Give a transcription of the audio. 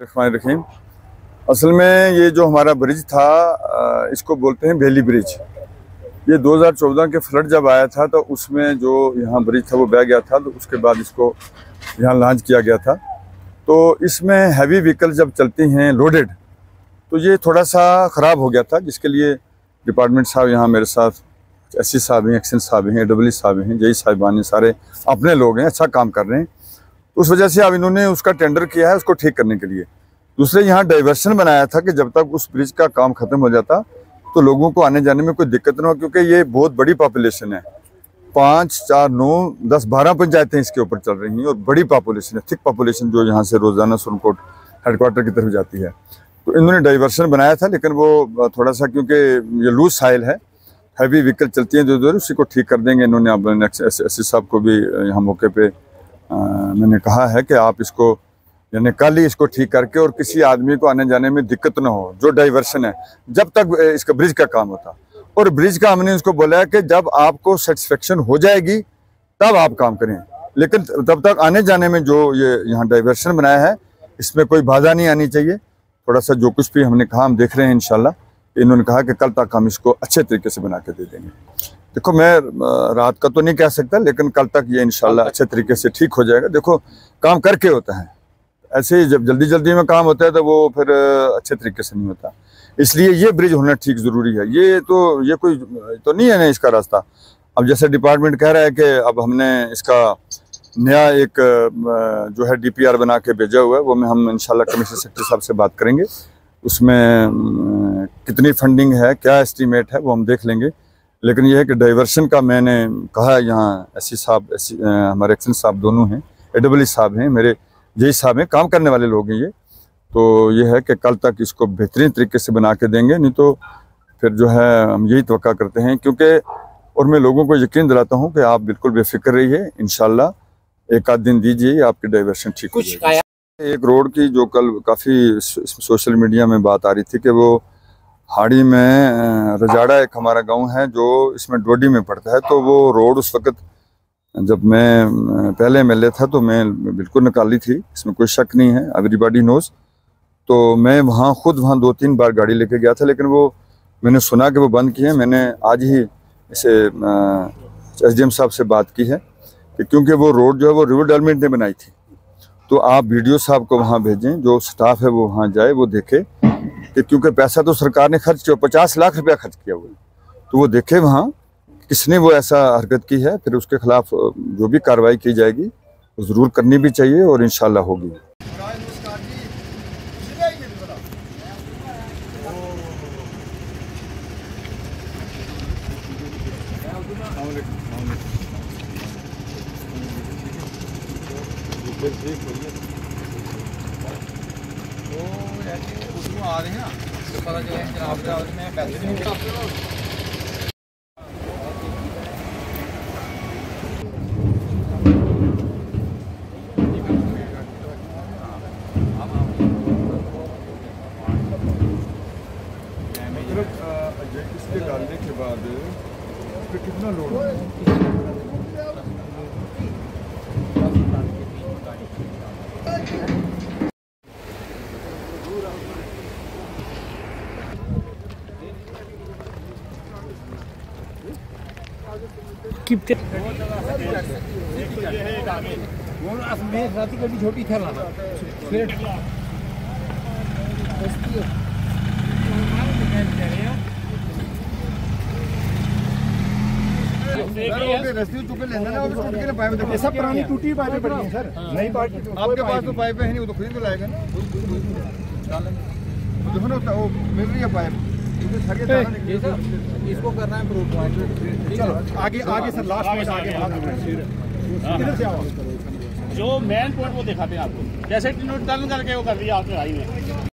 रहीम। असल में ये जो हमारा ब्रिज था इसको बोलते हैं बेली ब्रिज। ये 2014 के फ्लड जब आया था तो उसमें जो यहाँ ब्रिज था वो बह गया था, तो उसके बाद इसको यहाँ लॉन्च किया गया था। तो इसमें हैवी व्हीकल जब चलती हैं लोडेड तो ये थोड़ा सा ख़राब हो गया था, जिसके लिए डिपार्टमेंट साहब यहाँ मेरे साथ एससी साहब हैं, एक्शन साहब हैं, डब्ल्यू साहब हैं, जई साहिबान हैं, सारे अपने लोग हैं, अच्छा काम कर रहे हैं। तो उस वजह से अब इन्होंने उसका टेंडर किया है उसको ठीक करने के लिए। दूसरे यहाँ डाइवर्शन बनाया था कि जब तक उस ब्रिज का काम ख़त्म हो जाता तो लोगों को आने जाने में कोई दिक्कत ना हो, क्योंकि ये बहुत बड़ी पॉपुलेशन है। 5, 4, 9, 10, 12 पंचायतें इसके ऊपर चल रही हैं और बड़ी पॉपुलेशन है, थिक पॉपुलेशन जो यहाँ से रोज़ाना सुरनकोट हेडक्वार्टर की तरफ जाती है। तो इन्होंने डाइवर्शन बनाया था, लेकिन वो थोड़ा सा क्योंकि ये लूज साइल है, हैवी व्हीकल चलती हैं जो उसी को ठीक कर देंगे। इन्होंने अब एससी साहब को भी यहाँ मौके पर मैंने कहा है कि आप इसको यानी कल ही इसको ठीक करके और किसी आदमी को आने जाने में दिक्कत ना हो, जो डाइवर्शन है जब तक इसका ब्रिज का काम होता। और ब्रिज का हमने उसको बोला है कि जब आपको सेटिस्फेक्शन हो जाएगी तब आप काम करें, लेकिन तब तक आने जाने में जो ये यहाँ डाइवर्शन बनाया है इसमें कोई बाधा नहीं आनी चाहिए। थोड़ा सा जो कुछ भी हमने कहा हम देख रहे हैं, इंशाल्लाह इन्होंने कहा कि कल तक हम इसको अच्छे तरीके से बना के दे देंगे। देखो मैं रात का तो नहीं कह सकता, लेकिन कल तक ये इंशाल्लाह अच्छे तरीके से ठीक हो जाएगा। देखो काम करके होता है, ऐसे ही जब जल्दी जल्दी में काम होता है तो वो फिर अच्छे तरीके से नहीं होता। इसलिए ये ब्रिज होना ठीक ज़रूरी है। ये कोई तो नहीं है ना इसका रास्ता। अब जैसे डिपार्टमेंट कह रहा है कि अब हमने इसका नया एक जो है DPR बना के भेजा हुआ है, वो में हम इंशाल्लाह कमिश्नर सेक्रेटरी साहब से बात करेंगे। उसमें कितनी फंडिंग है, क्या एस्टीमेट है, वो हम देख लेंगे। लेकिन यह है कि डाइवर्शन का मैंने कहा है, यहाँ एससी साहब हमारे एक्शन साहब दोनों हैं, AWE साहब हैं, मेरे जई साहब हैं, काम करने वाले लोग हैं ये। तो ये है कि कल तक इसको बेहतरीन तरीके से बना के देंगे, नहीं तो फिर जो है हम यही तवक्का करते हैं। क्योंकि और मैं लोगों को यकीन दिलाता हूँ कि आप बिल्कुल बेफिक्र रहिए, इंशाल्लाह एक आध दिन दीजिए आपकी डाइवर्शन ठीक हो जाएगी। एक रोड की जो कल काफ़ी सोशल मीडिया में बात आ रही थी कि वो हाड़ी में रजाड़ा एक हमारा गाँव है जो इसमें डोडी में पड़ता है, तो वो रोड उस वक्त जब मैं पहले MLA था तो मैं बिल्कुल निकाली थी, इसमें कोई शक नहीं है, एवरीबॉडी नोज। तो मैं वहाँ खुद 2-3 बार गाड़ी लेके गया था, लेकिन वो मैंने सुना कि वो बंद किए। मैंने आज ही इसे SDM साहब से बात की है कि क्योंकि वो रोड जो है वो रिवर डेवलपमेंट ने बनाई थी, तो आप BDO साहब को वहाँ भेजें, जो स्टाफ है वो वहाँ जाए, वो देखे कि क्योंकि पैसा तो सरकार ने खर्च किया, 50 लाख रुपया खर्च किया हुआ, तो वो देखे वहाँ किसने वो ऐसा हरकत की है, फिर उसके खिलाफ जो भी कार्रवाई की जाएगी वो ज़रूर करनी भी चाहिए और इंशाल्लाह होगी। आ रहे हैं तो पता चला में पैसे इसके डालने के बाद कितना लोड छोटी था सब पुरानी टूटी पाइपें पड़ी हैं सर। नई पाइप आपके पास तो पाइपें हैं नहीं, वो तो खरीद के लाएगा ना, देखो ना वो मिल रही है पाइप, इसको करना है प्रूफ पॉइंट। चलो आगे सर, लास्ट में आगे किधर से आओ, जो मेन पॉइंट वो दिखाते हैं आपको, कैसे टनल करके वो कर दिया आपके भाई ने।